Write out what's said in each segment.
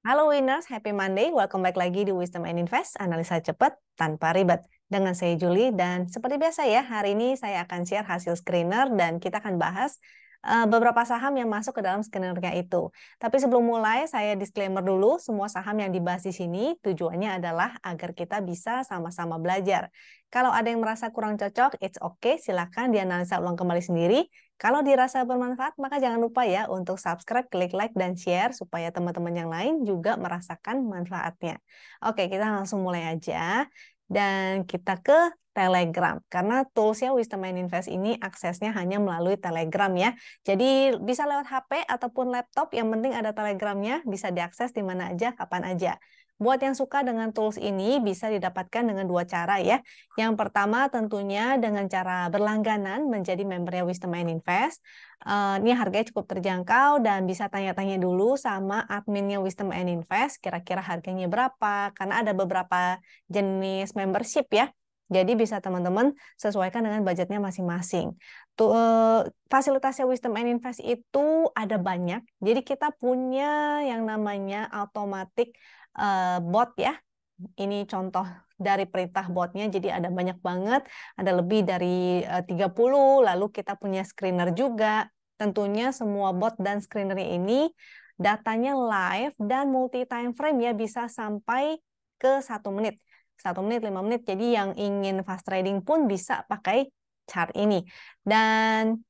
Halo Winners, Happy Monday. Welcome back lagi di Wisdom and Invest, analisa cepat tanpa ribet. Dengan saya Julie, dan seperti biasa ya, hari ini saya akan share hasil screener dan kita akan bahas beberapa saham yang masuk ke dalam screenernya itu. Tapi sebelum mulai, saya disclaimer dulu, semua saham yang dibahas di sini tujuannya adalah agar kita bisa sama-sama belajar. Kalau ada yang merasa kurang cocok, it's okay, silakan dianalisa ulang kembali sendiri. Kalau dirasa bermanfaat, maka jangan lupa ya untuk subscribe, klik like, dan share supaya teman-teman yang lain juga merasakan manfaatnya. Oke, kita langsung mulai aja. Dan kita ke Telegram. Karena toolsnya Wisdom and Invest ini aksesnya hanya melalui Telegram ya. Jadi bisa lewat HP ataupun laptop, yang penting ada Telegramnya, bisa diakses di mana aja, kapan aja. Buat yang suka dengan tools ini bisa didapatkan dengan dua cara ya. Yang pertama tentunya dengan cara berlangganan menjadi membernya Wisdom and Invest. Ini harganya cukup terjangkau dan bisa tanya-tanya dulu sama adminnya Wisdom and Invest kira-kira harganya berapa, karena ada beberapa jenis membership ya. Jadi bisa teman-teman sesuaikan dengan budgetnya masing-masing. Fasilitasnya Wisdom and Invest itu ada banyak. Jadi kita punya yang namanya automatic bot ya. Ini contoh dari perintah botnya, jadi ada banyak banget, ada lebih dari 30, lalu kita punya screener juga. Tentunya semua bot dan screenernya ini datanya live dan multi time frame ya, bisa sampai ke 1 menit. 1 menit, 5 menit, jadi yang ingin fast trading pun bisa pakai chart ini. Dan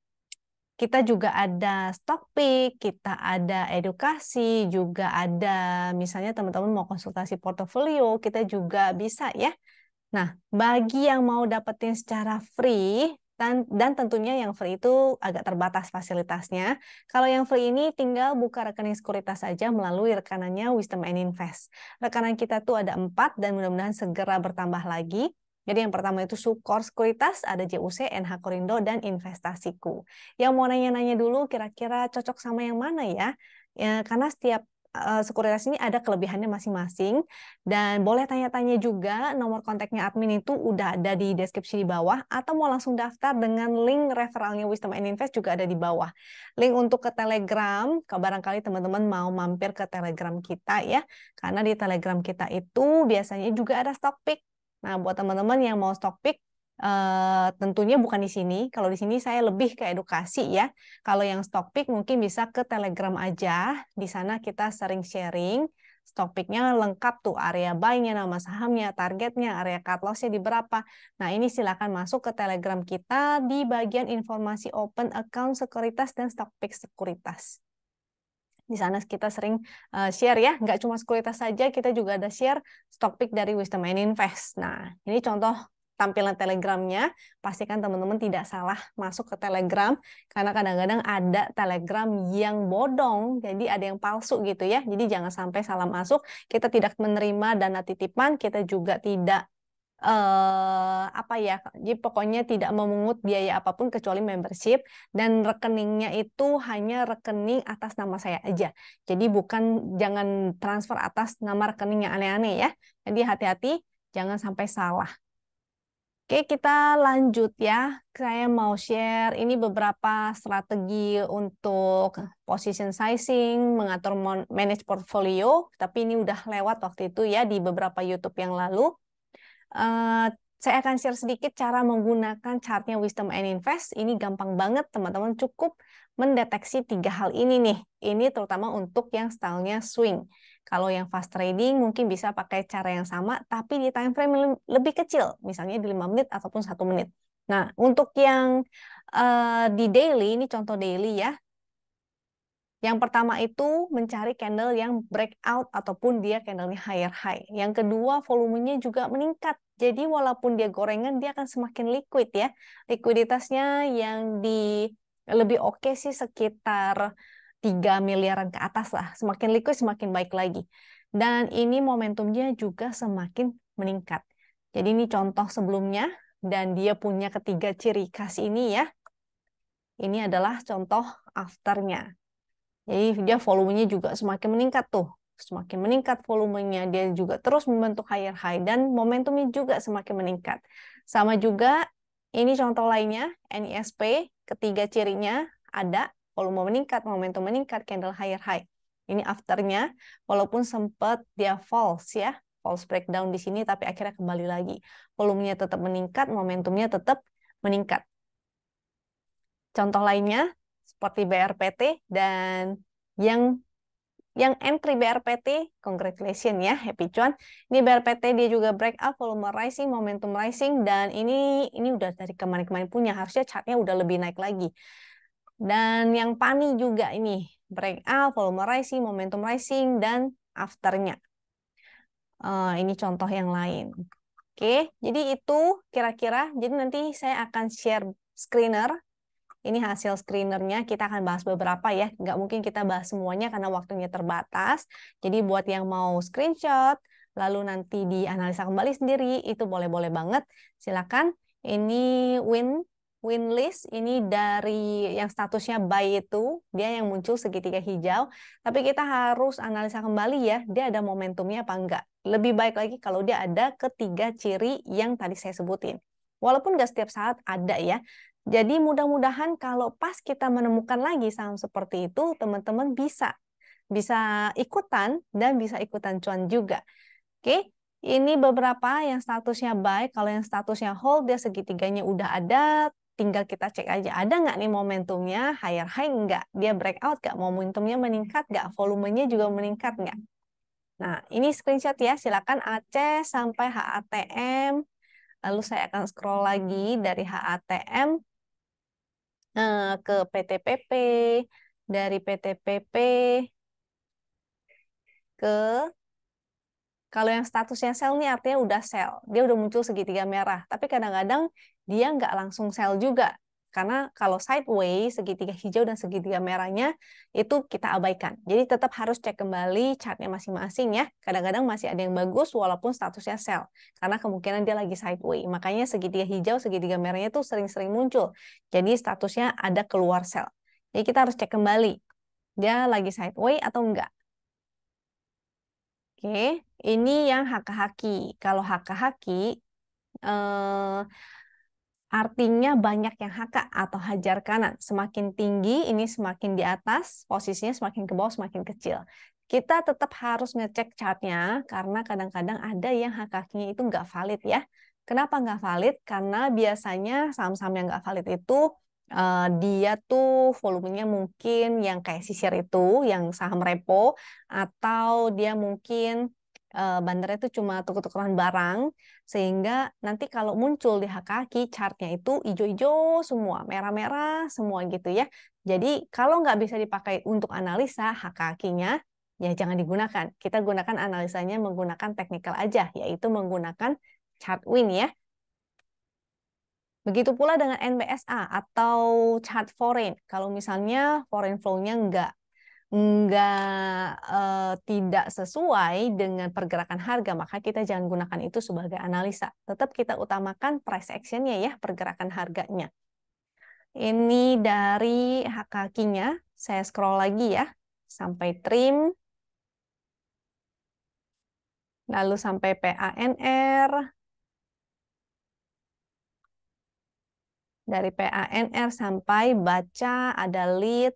kita juga ada stock pick, kita ada edukasi, juga ada misalnya teman-teman mau konsultasi portofolio, kita juga bisa ya. Nah, bagi yang mau dapetin secara free, dan tentunya yang free itu agak terbatas fasilitasnya. Kalau yang free ini tinggal buka rekening sekuritas saja melalui rekanannya Wisdom and Invest. Rekanan kita tuh ada 4 dan mudah-mudahan segera bertambah lagi. Jadi yang pertama itu Sukor Sekuritas, ada JUC, NH Korindo, dan Investasiku. Yang mau nanya-nanya dulu kira-kira cocok sama yang mana ya? Karena setiap sekuritas ini ada kelebihannya masing-masing, dan boleh tanya-tanya juga. Nomor kontaknya admin itu udah ada di deskripsi di bawah, atau mau langsung daftar dengan link referralnya Wisdom and Invest juga ada di bawah. Link untuk ke Telegram, barangkali teman-teman mau mampir ke Telegram kita ya, karena di Telegram kita itu biasanya juga ada stock pick. Nah, buat teman-teman yang mau stock pick, tentunya bukan di sini. Kalau di sini saya lebih ke edukasi ya. Kalau yang stock pick mungkin bisa ke Telegram aja. Di sana kita sering sharing. Stock pick-nya lengkap tuh, area buy-nya, nama sahamnya, targetnya, area cut loss-nya di berapa. Nah, ini silakan masuk ke Telegram kita di bagian informasi open account sekuritas dan stock pick sekuritas. Di sana kita sering share ya, nggak cuma sekuritas saja, kita juga ada share stock pick dari Wisdom and Invest. Nah, ini contoh tampilan Telegramnya. Pastikan teman-teman tidak salah masuk ke Telegram, karena kadang-kadang ada Telegram yang bodong, jadi ada yang palsu gitu ya. Jadi jangan sampai salah masuk, kita tidak menerima dana titipan, kita juga tidak jadi pokoknya tidak memungut biaya apapun kecuali membership, dan rekeningnya itu hanya rekening atas nama saya aja. Jadi jangan transfer atas nama rekening yang aneh-aneh ya. Jadi hati-hati jangan sampai salah. Oke, kita lanjut ya. Saya mau share ini beberapa strategi untuk position sizing, mengatur manage portfolio, tapi ini udah lewat waktu itu ya di beberapa YouTube yang lalu. Saya akan share sedikit cara menggunakan chartnya Wisdom and Invest. Ini gampang banget, teman-teman cukup mendeteksi 3 hal ini nih. Ini terutama untuk yang stylenya swing. Kalau yang fast trading mungkin bisa pakai cara yang sama, tapi di time frame lebih kecil, misalnya di 5 menit ataupun 1 menit. Nah, untuk yang di daily, ini contoh daily ya. Yang pertama itu mencari candle yang breakout ataupun dia candlenya higher high. Yang kedua, volumenya juga meningkat. Jadi walaupun dia gorengan, dia akan semakin liquid ya. Likuiditasnya yang lebih oke sih sekitar 3 miliaran ke atas lah. Semakin liquid, semakin baik lagi. Dan ini momentumnya juga semakin meningkat. Jadi ini contoh sebelumnya, dan dia punya ketiga ciri khas ini ya. Ini adalah contoh afternya. Jadi dia volumenya juga semakin meningkat tuh. Semakin meningkat volumenya, dia juga terus membentuk higher high, dan momentumnya juga semakin meningkat. Sama juga, ini contoh lainnya, NISP, ketiga cirinya ada, volume meningkat, momentum meningkat, candle higher high. Ini afternya, walaupun sempat dia false ya, false breakdown di sini, tapi akhirnya kembali lagi. Volumenya tetap meningkat, momentumnya tetap meningkat. Contoh lainnya seperti BRPT dan yang entry BRPT, congratulations ya, happy cuan. Ini BRPT dia juga breakout, volume rising, momentum rising, dan ini udah dari kemarin-kemarin punya, harusnya chartnya udah lebih naik lagi. Dan yang PANI juga ini, breakout, volume rising, momentum rising, dan afternya. Ini contoh yang lain. Oke, jadi itu kira-kira, jadi nanti saya akan share screener. Ini hasil screenernya, kita akan bahas beberapa ya. Nggak mungkin kita bahas semuanya karena waktunya terbatas. Jadi buat yang mau screenshot, lalu nanti dianalisa kembali sendiri, itu boleh-boleh banget. Silakan. Ini win list, ini dari yang statusnya buy itu, dia yang muncul segitiga hijau. Tapi kita harus analisa kembali ya, dia ada momentumnya apa enggak. Lebih baik lagi kalau dia ada ketiga ciri yang tadi saya sebutin. Walaupun nggak setiap saat ada ya, jadi mudah-mudahan kalau pas kita menemukan lagi saham seperti itu, teman-teman bisa ikutan dan bisa ikutan cuan juga. Oke, ini beberapa yang statusnya buy. Kalau yang statusnya hold, dia segitiganya udah ada. Tinggal kita cek aja, ada nggak nih momentumnya, higher high nggak? Dia breakout nggak? Momentumnya meningkat nggak? Volumenya juga meningkat nggak? Nah, ini screenshot ya. Silakan Aceh sampai HATM. Lalu saya akan scroll lagi dari HATM ke PTPP, dari PTPP ke, kalau yang statusnya sell nih artinya udah sell, dia udah muncul segitiga merah, tapi kadang-kadang dia nggak langsung sell juga, karena kalau sideways, segitiga hijau dan segitiga merahnya itu kita abaikan. Jadi tetap harus cek kembali chartnya masing-masing ya, kadang-kadang masih ada yang bagus walaupun statusnya sell, karena kemungkinan dia lagi sideways, makanya segitiga hijau, segitiga merahnya tuh sering-sering muncul, jadi statusnya ada keluar sell. Jadi kita harus cek kembali, dia lagi sideways atau enggak. Oke, ini yang haki-haki. Kalau haki-haki, artinya banyak yang haka atau hajar kanan. Semakin tinggi, ini semakin di atas, posisinya semakin ke bawah, semakin kecil. Kita tetap harus ngecek chartnya, karena kadang-kadang ada yang haki-hakinya itu nggak valid ya. Kenapa nggak valid? Karena biasanya saham-saham yang nggak valid itu, dia tuh volumenya mungkin yang kayak sisir itu, yang saham repo, atau dia mungkin bandarnya itu cuma tuker-tukeran barang, sehingga nanti kalau muncul di kaki chartnya itu hijau-hijau semua, merah-merah semua gitu ya. Jadi kalau nggak bisa dipakai untuk analisa kakinya, ya jangan digunakan. Kita gunakan analisanya menggunakan technical aja, yaitu menggunakan chart win ya. Begitu pula dengan NBSA atau chart foreign. Kalau misalnya foreign flow-nya tidak sesuai dengan pergerakan harga, maka kita jangan gunakan itu sebagai analisa. Tetap kita utamakan price action-nya ya, pergerakan harganya. Ini dari hak-hakinya, saya scroll lagi ya, sampai trim, lalu sampai PANR, dari PANR sampai baca, ada lead.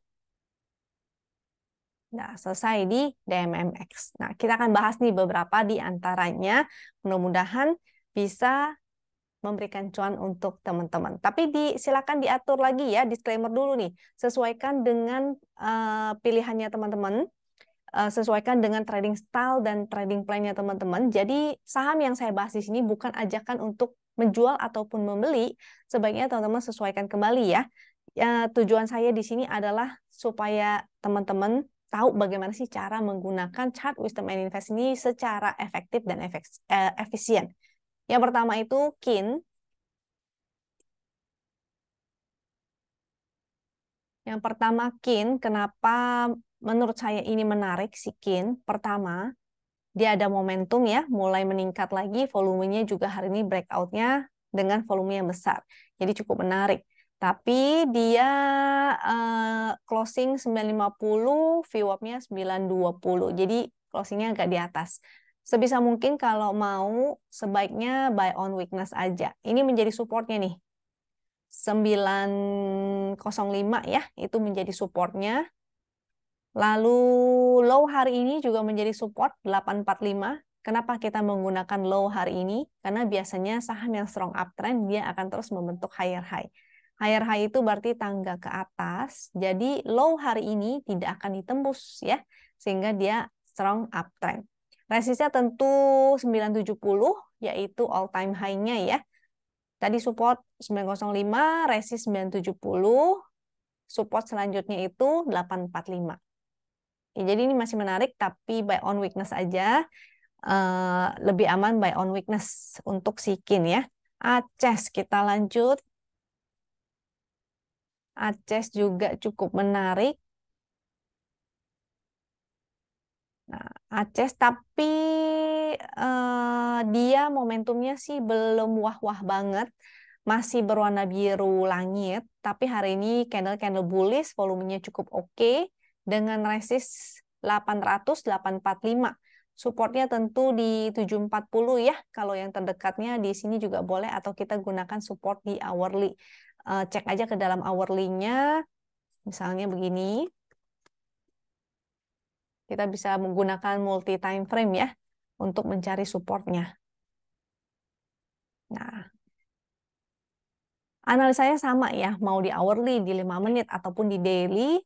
Nah, selesai di DMMX. Nah, kita akan bahas nih beberapa di antaranya. Mudah-mudahan bisa memberikan cuan untuk teman-teman. Tapi silakan diatur lagi ya, disclaimer dulu nih. Sesuaikan dengan pilihannya teman-teman, sesuaikan dengan trading style dan trading plan-nya teman-teman. Jadi, saham yang saya bahas di sini bukan ajakan untuk menjual ataupun membeli. Sebaiknya teman-teman sesuaikan kembali ya. Tujuan saya di sini adalah supaya teman-teman tahu bagaimana sih cara menggunakan chart Wisdom and Invest ini secara efektif dan efisien. Yang pertama itu KIN. Yang pertama KIN, kenapa menurut saya ini menarik si KIN? Pertama, dia ada momentum ya, mulai meningkat lagi, volumenya juga hari ini breakout-nya dengan volume yang besar. Jadi cukup menarik. Tapi dia closing 950, VWAP-nya 920. Jadi closingnya agak di atas. Sebisa mungkin kalau mau, sebaiknya buy on weakness aja. Ini menjadi supportnya nih. 905 ya, itu menjadi supportnya. Lalu low hari ini juga menjadi support 845. Kenapa kita menggunakan low hari ini? Karena biasanya saham yang strong uptrend dia akan terus membentuk higher high. Higher high itu berarti tangga ke atas. Jadi low hari ini tidak akan ditembus ya, sehingga dia strong uptrend. Resistnya tentu 970 yaitu all time high-nya ya. Tadi support 905, resist 970, support selanjutnya itu 845. Ya, jadi ini masih menarik, tapi buy on weakness aja. Lebih aman buy on weakness untuk Sikin ya. Aces kita lanjut. Aces juga cukup menarik. Nah, Aces tapi dia momentumnya sih belum wah-wah banget. Masih berwarna biru langit, tapi hari ini candle-candle bullish, volumenya cukup oke, dengan resist 800, 845. Supportnya tentu di 740 ya, kalau yang terdekatnya di sini juga boleh, atau kita gunakan support di hourly. Cek aja ke dalam hourly-nya, misalnya begini. Kita bisa menggunakan multi time frame ya, untuk mencari supportnya. Nah, analisanya sama ya, mau di hourly, di 5 menit, ataupun di daily.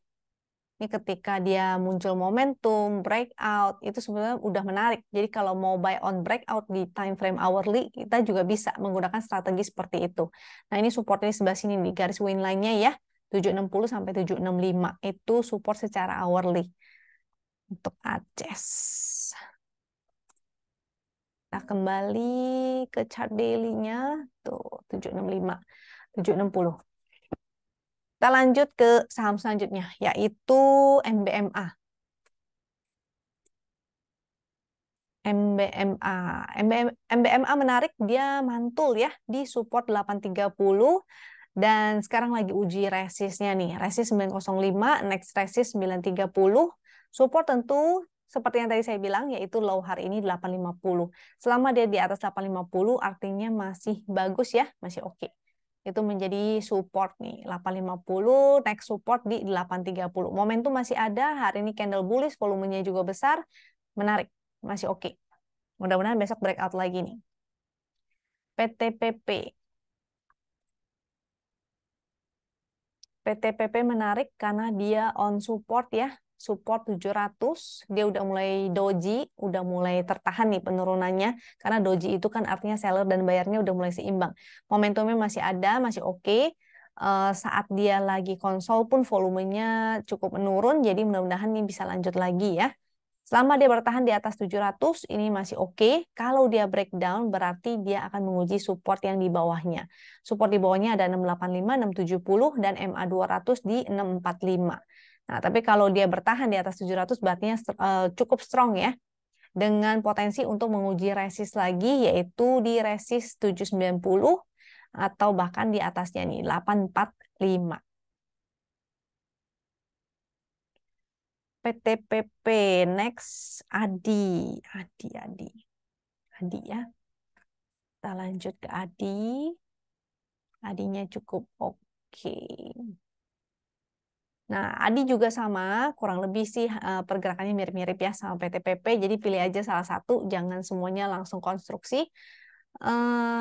Ini ketika dia muncul momentum, breakout, itu sebenarnya udah menarik. Jadi kalau mau buy on breakout di time frame hourly, kita juga bisa menggunakan strategi seperti itu. Nah ini supportnya di sebelah sini nih, garis win line-nya ya, 760 sampai 765. Itu support secara hourly untuk ACES. Nah kembali ke chart daily-nya, tuh 765, 760. Kita lanjut ke saham selanjutnya, yaitu MBMA. MBMA menarik, dia mantul ya di support 830 dan sekarang lagi uji resistnya nih. Resist 905, next resist 930. Support tentu seperti yang tadi saya bilang yaitu low hari ini 850. Selama dia di atas 850 artinya masih bagus ya, masih oke. Itu menjadi support nih 850, next support di 830. Momentum masih ada, hari ini candle bullish, volumenya juga besar, menarik, masih oke. Mudah-mudahan besok breakout lagi nih. PTPP. PTPP menarik karena dia on support ya. Support 700. Dia udah mulai doji, udah mulai tertahan nih penurunannya. Karena doji itu kan artinya seller dan bayarnya udah mulai seimbang. Momentumnya masih ada, masih oke. Saat dia lagi konsol pun volumenya cukup menurun. Jadi mudah-mudahan ini bisa lanjut lagi ya. Selama dia bertahan di atas 700, ini masih oke. Kalau dia breakdown, berarti dia akan menguji support yang di bawahnya. Support di bawahnya ada 685, 670, dan MA 200 di 645. Nah, tapi kalau dia bertahan di atas 700, berarti cukup strong ya. Dengan potensi untuk menguji resist lagi, yaitu di resist 790, atau bahkan di atasnya nih, 845. PTPP, next Adi ya. Kita lanjut ke Adi. Adinya cukup oke. Nah, Adi juga sama, kurang lebih sih pergerakannya mirip-mirip ya sama PTPP. Jadi pilih aja salah satu, jangan semuanya langsung konstruksi.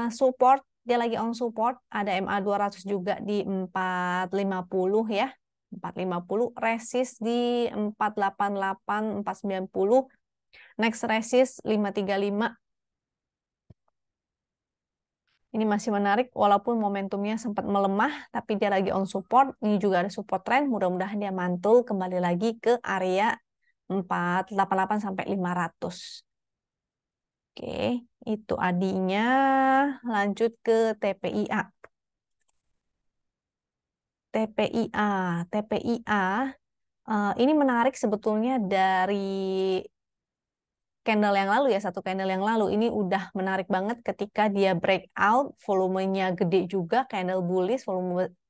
Support, dia lagi on support, ada MA 200 juga di 450 ya. 450, resist di 488, 490, next resist 535. Ini masih menarik, walaupun momentumnya sempat melemah, tapi dia lagi on support. Ini juga ada support trend, mudah-mudahan dia mantul kembali lagi ke area 488 sampai 500. Oke, itu adinya. Lanjut ke TPIA. TPIA ini menarik sebetulnya dari candle yang lalu ya, satu candle yang lalu. Ini udah menarik banget ketika dia breakout, volumenya gede juga, candle bullish,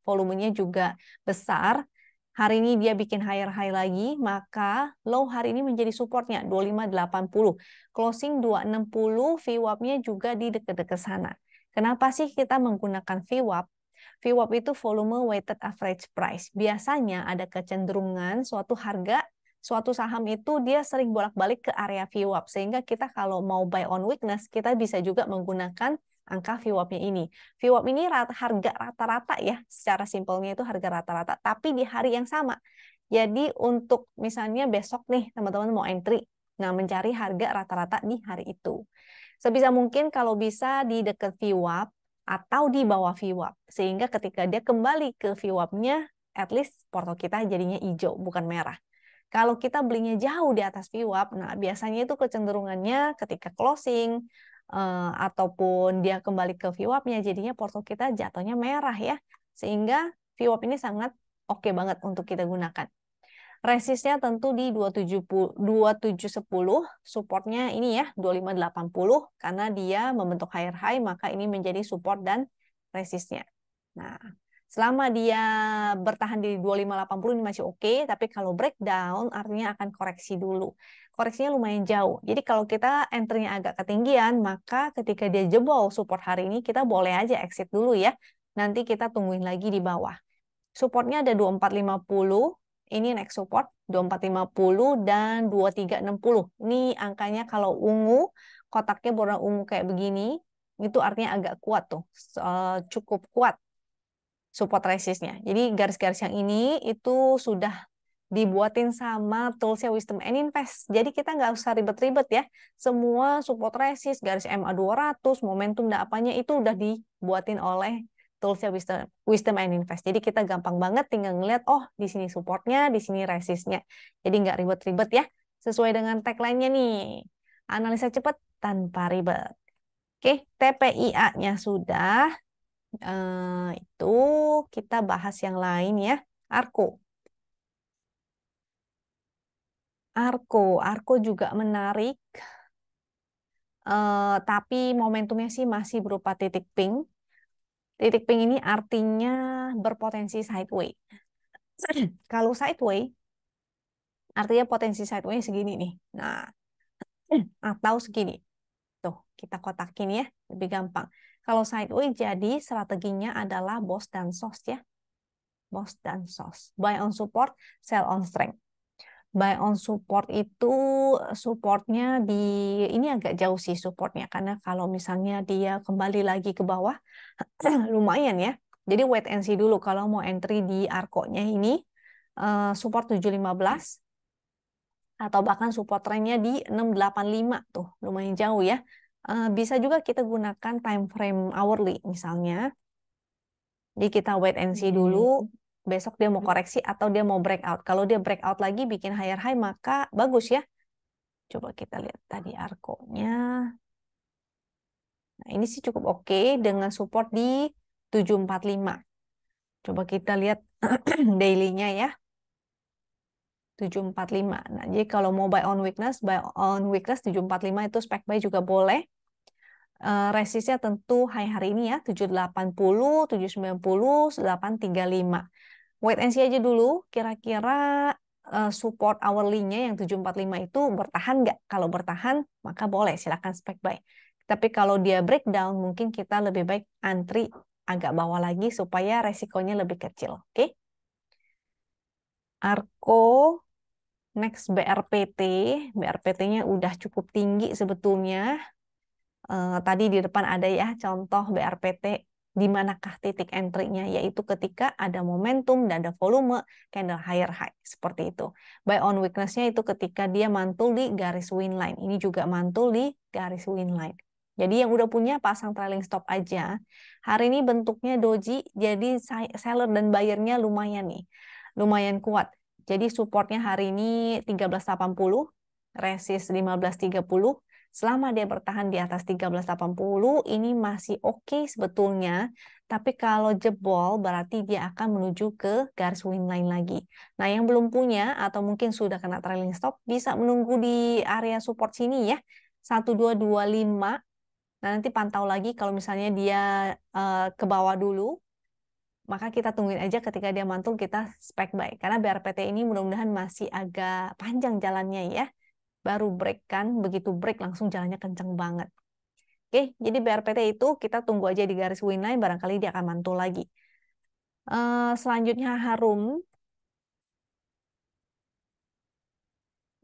volumenya juga besar. Hari ini dia bikin higher high lagi, maka low hari ini menjadi supportnya 2580. Closing 260, VWAP-nya juga di dekat-dekat sana. Kenapa sih kita menggunakan VWAP? VWAP itu volume weighted average price. Biasanya ada kecenderungan suatu harga suatu saham itu dia sering bolak-balik ke area VWAP, sehingga kita kalau mau buy on weakness, kita bisa juga menggunakan angka VWAP-nya ini. VWAP ini harga rata-rata ya, secara simpelnya itu harga rata-rata, tapi di hari yang sama. Jadi untuk misalnya besok nih teman-teman mau entry, nah mencari harga rata-rata di hari itu. Sebisa mungkin kalau bisa di dekat VWAP atau di bawah VWAP, sehingga ketika dia kembali ke VWAP-nya, at least porto kita jadinya hijau, bukan merah. Kalau kita belinya jauh di atas VWAP, nah biasanya itu kecenderungannya ketika closing, ataupun dia kembali ke VWAP-nya, jadinya porto kita jatuhnya merah ya. Sehingga VWAP ini sangat oke banget untuk kita gunakan. Resistnya tentu di 2710, supportnya ini ya 2580, karena dia membentuk higher high, maka ini menjadi support dan resistnya. Nah, selama dia bertahan di 2580 ini masih oke, tapi kalau breakdown artinya akan koreksi dulu. Koreksinya lumayan jauh. Jadi kalau kita entry-nya agak ketinggian, maka ketika dia jebol support hari ini, kita boleh aja exit dulu ya. Nanti kita tungguin lagi di bawah. Supportnya ada 2450, ini next support 2450 dan 2360. Ini angkanya kalau ungu, kotaknya berwarna ungu kayak begini, itu artinya agak kuat tuh, cukup kuat support resistnya. Jadi garis-garis yang ini itu sudah dibuatin sama toolsnya Wisdom and Invest. Jadi kita nggak usah ribet-ribet ya. Semua support resist, garis MA 200, momentum dan apanya itu udah dibuatin oleh toolsnya Wisdom and Invest. Jadi kita gampang banget tinggal ngeliat, oh di sini supportnya, di sini resistnya. Jadi nggak ribet-ribet ya. Sesuai dengan tagline-nya nih. Analisa cepat tanpa ribet. Oke, TPIA-nya sudah. Itu kita bahas yang lain ya. Arko. Arko juga menarik. Tapi momentumnya sih masih berupa titik pink. Titik pink ini artinya berpotensi sideway. Kalau sideway, artinya potensi sideway segini nih. Nah, atau segini. Tuh, kita kotakin ya, lebih gampang. Kalau sideway jadi strateginya adalah boss dan sos ya. Boss dan sos. Buy on support, sell on strength. Buy on support itu supportnya di ini agak jauh sih supportnya, karena kalau misalnya dia kembali lagi ke bawah lumayan ya. Jadi wait and see dulu kalau mau entry di Arko-nya ini, support 715 atau bahkan support trennya di 685 tuh lumayan jauh ya. Bisa juga kita gunakan time frame hourly misalnya. Jadi kita wait and see dulu, besok dia mau koreksi atau dia mau breakout. Kalau dia breakout lagi bikin higher high, maka bagus ya. Coba kita lihat tadi Arko-nya. Nah, ini sih cukup oke dengan support di 745. Coba kita lihat daily-nya ya. 745. Nah, jadi kalau mau buy on weakness 745 itu spec buy juga boleh. Resistnya tentu high hari ini ya, 780, 790, 835. Wait and see aja dulu, kira-kira support hourly-nya yang 745 itu bertahan nggak? Kalau bertahan, maka boleh, silakan spec buy. Tapi kalau dia breakdown, mungkin kita lebih baik antri agak bawah lagi supaya resikonya lebih kecil. Oke? Arko, next BRPT. BRPT-nya udah cukup tinggi sebetulnya. Tadi di depan ada ya contoh BRPT di manakah titik entry-nya, yaitu ketika ada momentum dan ada volume candle higher high seperti itu. Buy on weakness-nya itu ketika dia mantul di garis win line. Ini juga mantul di garis win line. Jadi yang udah punya pasang trailing stop aja. Hari ini bentuknya doji, jadi seller dan buyer-nya lumayan nih. Lumayan kuat. Jadi supportnya hari ini 1380, resist 1530. Selama dia bertahan di atas 1380, ini masih oke sebetulnya. Tapi kalau jebol, berarti dia akan menuju ke garis win line lagi. Nah, yang belum punya atau mungkin sudah kena trailing stop, bisa menunggu di area support sini ya. 1225. Nah, nanti pantau lagi kalau misalnya dia ke bawah dulu, maka kita tungguin aja ketika dia mantul, kita spec buy. Karena BRPT ini mudah-mudahan masih agak panjang jalannya ya. Baru break kan, begitu break langsung jalannya kenceng banget. Oke, jadi BRPT itu kita tunggu aja di garis win line, barangkali dia akan mantul lagi. Selanjutnya Harum.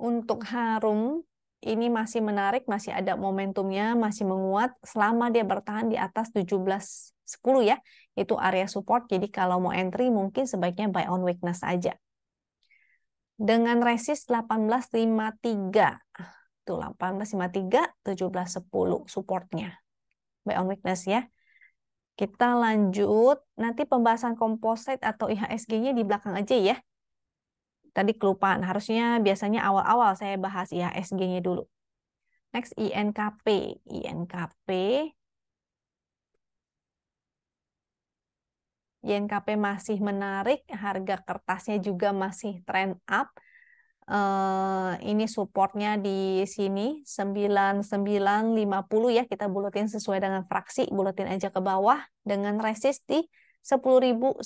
Untuk Harum, ini masih menarik, masih ada momentumnya, masih menguat selama dia bertahan di atas 17.10 ya. Itu area support, jadi kalau mau entry mungkin sebaiknya buy on weakness aja. Dengan resist 1853. Tuh 1853, 17.10 supportnya. Buy on weakness ya. Kita lanjut, nanti pembahasan komposit atau IHSG-nya di belakang aja ya. Tadi kelupaan, harusnya biasanya awal-awal saya bahas IHSG-nya dulu. Next, INKP. INKP masih menarik, harga kertasnya juga masih trend up. Ini supportnya di sini 9950 ya, kita buletin sesuai dengan fraksi, buletin aja ke bawah dengan resist di 10.900,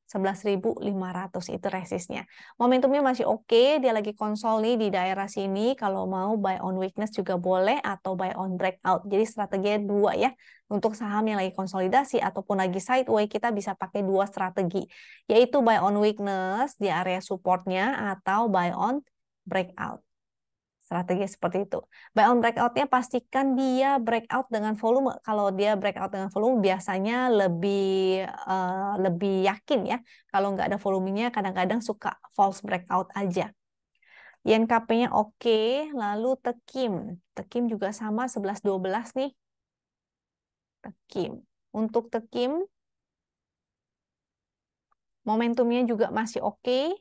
11.500 itu resistnya. Momentumnya masih oke, dia lagi konsol nih di daerah sini. Kalau mau buy on weakness juga boleh atau buy on breakout. Jadi strateginya dua ya. Untuk saham yang lagi konsolidasi ataupun lagi sideways, kita bisa pakai dua strategi, yaitu buy on weakness di area supportnya atau buy on breakout. Strategi seperti itu. Buy on breakout-nya pastikan dia breakout dengan volume. Kalau dia breakout dengan volume biasanya lebih yakin ya. Kalau nggak ada volumenya kadang-kadang suka false breakout aja. INKP-nya oke, lalu Tekim. Tekim juga sama 11-12 nih. Tekim. Untuk Tekim, momentumnya juga masih oke.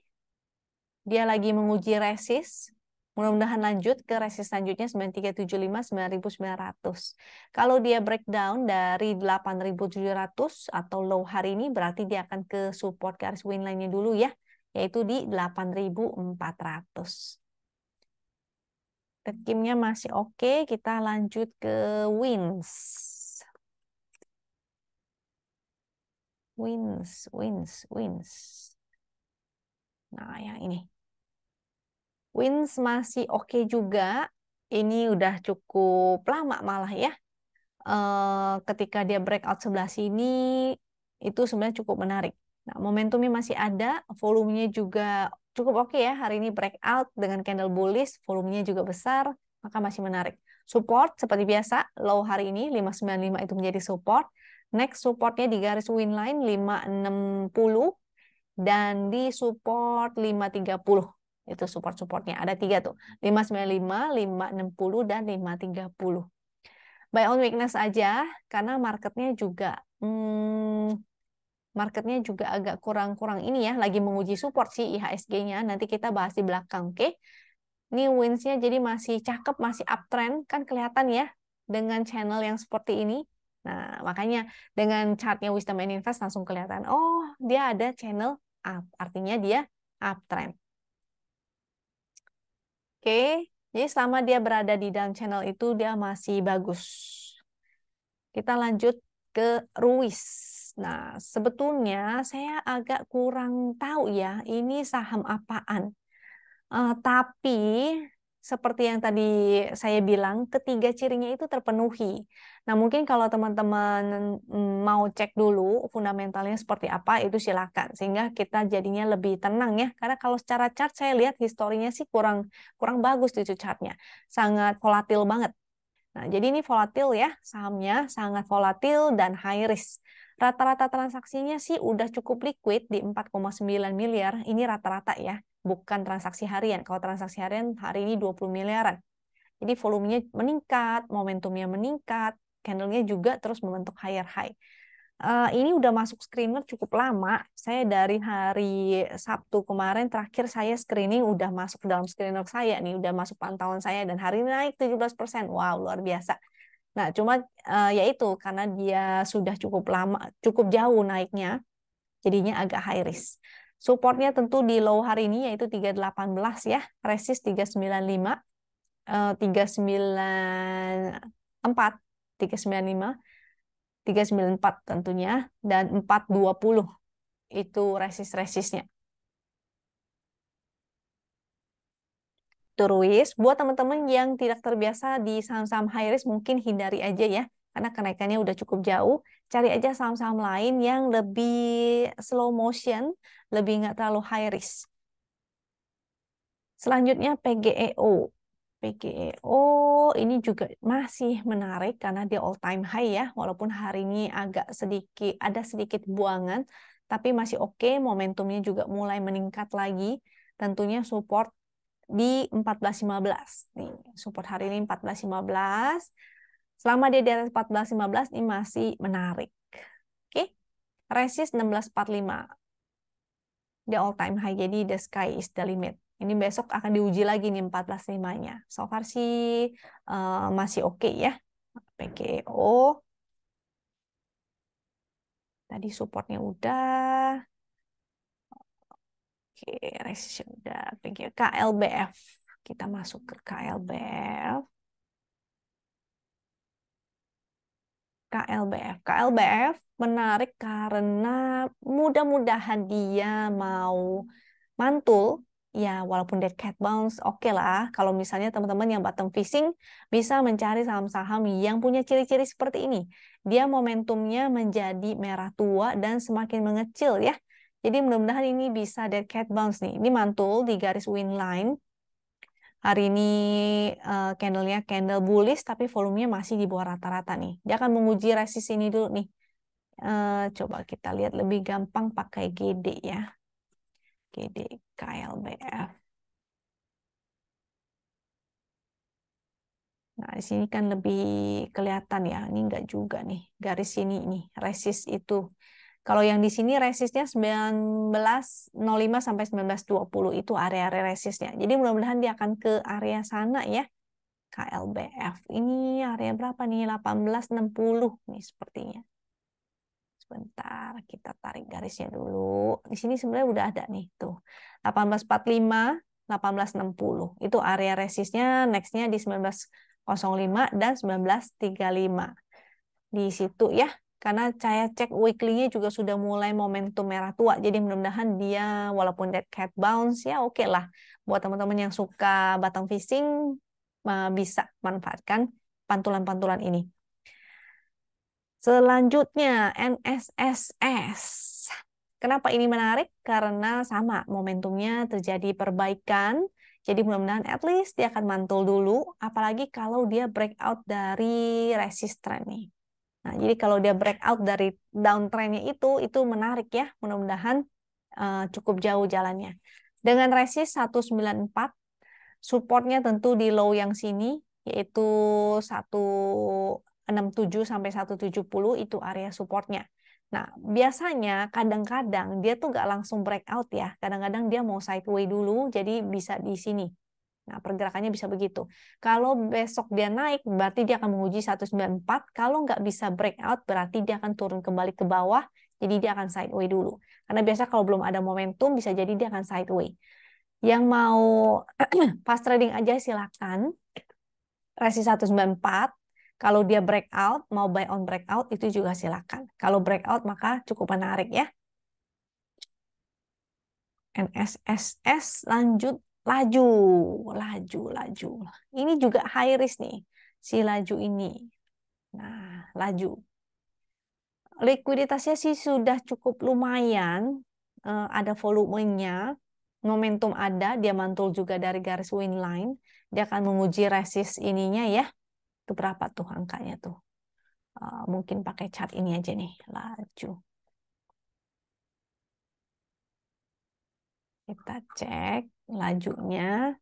Dia lagi menguji resist. Mudah-mudahan lanjut ke resist selanjutnya 9375, 9900. Kalau dia breakdown dari 8700 atau low hari ini, berarti dia akan ke support garis win line-nya dulu ya, yaitu di 8400. Tekimnya masih oke, kita lanjut ke WINS. WINS. Nah, yang ini. WINS masih oke juga. Ini udah cukup lama malah ya. Ketika dia breakout sebelah sini, itu sebenarnya cukup menarik. Nah, momentumnya masih ada, volumenya juga cukup oke ya. Hari ini breakout dengan candle bullish, volumenya juga besar, maka masih menarik. Support seperti biasa, low hari ini 595 itu menjadi support. Next supportnya di garis win line 560 dan di support 530. Itu support-supportnya. Ada 3 tuh. 595, 560, dan 530. Buy on weakness aja, karena marketnya juga agak kurang-kurang ini ya. Lagi menguji support sih IHSG-nya. Nanti kita bahas di belakang, oke? Ini wins-nya jadi masih cakep, masih uptrend. Kan kelihatan ya dengan channel yang seperti ini. Nah, makanya dengan chartnya Wisdom and Invest langsung kelihatan. Oh, dia ada channel up. Artinya dia uptrend. Oke, jadi selama dia berada di dalam channel itu dia masih bagus. Kita lanjut ke Ruis. Nah, sebetulnya saya agak kurang tahu ya, ini saham apaan. Tapi seperti yang tadi saya bilang, ketiga cirinya itu terpenuhi. Nah, mungkin kalau teman-teman mau cek dulu fundamentalnya seperti apa, itu silakan. Sehingga kita jadinya lebih tenang ya. Karena kalau secara chart saya lihat historinya sih kurang bagus itu chartnya. Sangat volatil banget. Nah, jadi ini volatil ya, sahamnya sangat volatil dan high risk. Rata-rata transaksinya sih udah cukup liquid di 4,9 miliar. Ini rata-rata ya, bukan transaksi harian. Kalau transaksi harian hari ini 20 miliaran. Jadi volumenya meningkat, momentumnya meningkat, candlenya juga terus membentuk higher high. Ini udah masuk screener cukup lama. Saya dari hari Sabtu kemarin terakhir saya screening udah masuk dalam screener saya nih, udah masuk pantauan saya dan hari ini naik 17%. Wow, luar biasa. Nah, cuma ya itu karena dia sudah cukup lama, cukup jauh naiknya, jadinya agak high risk. Supportnya tentu di low hari ini yaitu 318 ya, resist 395, 394, 395, 394 tentunya, dan 420 itu resist-resistnya. Turuis, buat teman-teman yang tidak terbiasa di saham-saham high risk mungkin hindari aja ya, karena kenaikannya udah cukup jauh. Cari aja saham-saham lain yang lebih slow motion, lebih nggak terlalu high risk. Selanjutnya PGEO. PGEO ini juga masih menarik karena dia all time high ya, walaupun hari ini agak sedikit buangan, tapi masih oke, momentumnya juga mulai meningkat lagi. Tentunya support di 14.15. Nih, support hari ini 14.15. Selama dia di atas 14.15 ini masih menarik. Oke. Resist 16.45. Dia all time high, jadi the sky is the limit. Ini besok akan diuji lagi nih 14.5-nya. So far sih masih oke ya. PGO. Tadi supportnya udah. Oke, resistnya udah. PGO. KLBF. Kita masuk ke KLBF. KLBF. KLBF menarik karena mudah-mudahan dia mau mantul. Ya, walaupun dead cat bounce, oke lah. Kalau misalnya teman-teman yang bottom fishing bisa mencari saham-saham yang punya ciri-ciri seperti ini. Dia momentumnya menjadi merah tua dan semakin mengecil ya. Jadi mudah-mudahan ini bisa dead cat bounce nih. Ini mantul di garis win line. Hari ini candlenya candle bullish tapi volumenya masih di bawah rata-rata nih. Dia akan menguji resist ini dulu nih. Coba kita lihat lebih gampang pakai GD ya. GD KLBF. Nah, di sini kan lebih kelihatan ya. Ini enggak juga nih. Garis sini nih, resist itu. Kalau yang di sini resistnya 19.05 sampai 19.20 itu area-area resistnya. Jadi mudah-mudahan dia akan ke area sana ya. KLBF. Ini area berapa nih? 18.60 nih sepertinya. Sebentar, kita tarik garisnya dulu. Di sini sebenarnya udah ada nih tuh. 18.45, 18.60. Itu area resistnya, nextnya di 19.05 dan 19.35. Di situ ya. Karena saya cek weekly-nya juga sudah mulai momentum merah tua. Jadi mudah-mudahan dia walaupun dead cat bounce ya oke lah. Buat teman-teman yang suka bottom fishing bisa manfaatkan pantulan-pantulan ini. Selanjutnya NSSS. Kenapa ini menarik? Karena sama momentumnya terjadi perbaikan. Jadi mudah-mudahan at least dia akan mantul dulu. Apalagi kalau dia breakout dari resist trend nih. Nah, jadi kalau dia breakout dari downtrendnya itu menarik ya. Mudah-mudahan cukup jauh jalannya. Dengan resist 194, supportnya tentu di low yang sini, yaitu 167 sampai 170 itu area supportnya. Nah, biasanya kadang-kadang dia tuh nggak langsung breakout ya. Kadang-kadang dia mau sideway dulu, jadi bisa di sini. Nah, pergerakannya bisa begitu. Kalau besok dia naik, berarti dia akan menguji 194. Kalau nggak bisa breakout, berarti dia akan turun kembali ke bawah, jadi dia akan sideway dulu. Karena biasa kalau belum ada momentum, bisa jadi dia akan sideway. Yang mau fast trading aja silakan. Resi 194. Kalau dia breakout, mau buy on breakout, itu juga silakan. Kalau breakout, maka cukup menarik ya. NSSS lanjut laju. Ini juga high risk nih, si laju ini. Nah, laju. Likuiditasnya sih sudah cukup lumayan, ada volumenya, momentum ada, dia mantul juga dari garis win line. Dia akan menguji resist ininya ya. Itu berapa tuh angkanya tuh? Mungkin pakai chart ini aja nih, laju. Kita cek lajunya.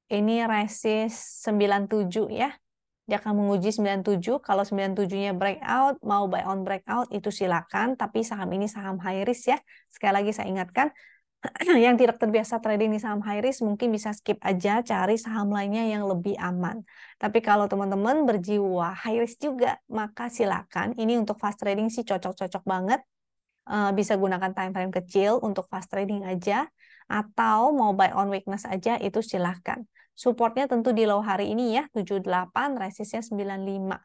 Ini resist 97 ya. Dia akan menguji 97. Kalau 97-nya breakout, mau buy on breakout, itu silakan. Tapi saham ini saham high risk ya. Sekali lagi saya ingatkan, yang tidak terbiasa trading di saham high risk mungkin bisa skip aja, cari saham lainnya yang lebih aman. Tapi kalau teman-teman berjiwa high risk juga, maka silakan. Ini untuk fast trading sih cocok-cocok banget. Bisa gunakan time frame kecil untuk fast trading aja. Atau mau buy on weakness aja, itu silahkan. Supportnya tentu di low hari ini ya, 78, resistnya 95.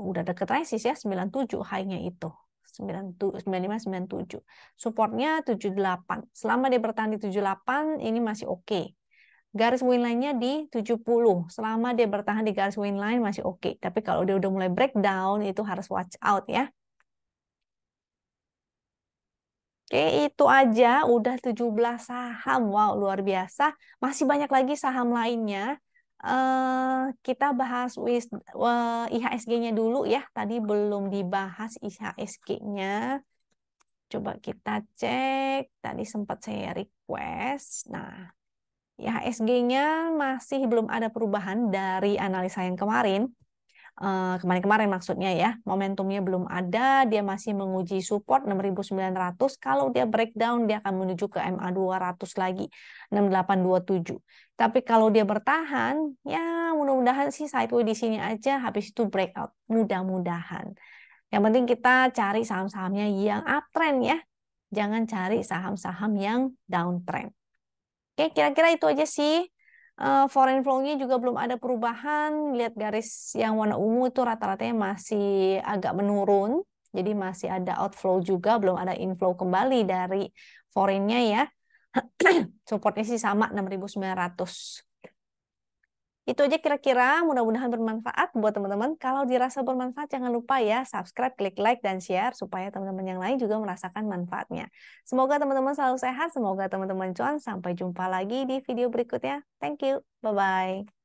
Udah deket resist ya, 97 high-nya itu. 95, 97. Supportnya 78. Selama dia bertahan di 78, ini masih oke. Garis win line-nya di 70. Selama dia bertahan di garis win line, masih oke. Tapi kalau dia udah mulai breakdown, itu harus watch out ya. Oke, itu aja udah 17 saham. Wow, luar biasa. Masih banyak lagi saham lainnya. Kita bahas IHSG-nya dulu ya. Tadi belum dibahas IHSG-nya. Coba kita cek. Tadi sempat saya request. Nah, IHSG-nya masih belum ada perubahan dari analisa yang kemarin. Kemarin-kemarin maksudnya ya, momentumnya belum ada, dia masih menguji support 6.900. Kalau dia breakdown, dia akan menuju ke MA 200 lagi, 6827. Tapi kalau dia bertahan, ya mudah-mudahan sih sideways di sini aja, habis itu breakout, mudah-mudahan. Yang penting kita cari saham-sahamnya yang uptrend ya, jangan cari saham-saham yang downtrend. Oke, kira-kira itu aja sih. Foreign flow-nya juga belum ada perubahan. Lihat garis yang warna ungu itu rata-ratanya masih agak menurun. Jadi masih ada outflow juga, belum ada inflow kembali dari foreign-nya ya. Supportnya sih sama 6.900. Itu aja kira-kira, mudah-mudahan bermanfaat buat teman-teman. Kalau dirasa bermanfaat, jangan lupa ya subscribe, klik like, dan share supaya teman-teman yang lain juga merasakan manfaatnya. Semoga teman-teman selalu sehat, semoga teman-teman cuan. Sampai jumpa lagi di video berikutnya. Thank you, bye-bye.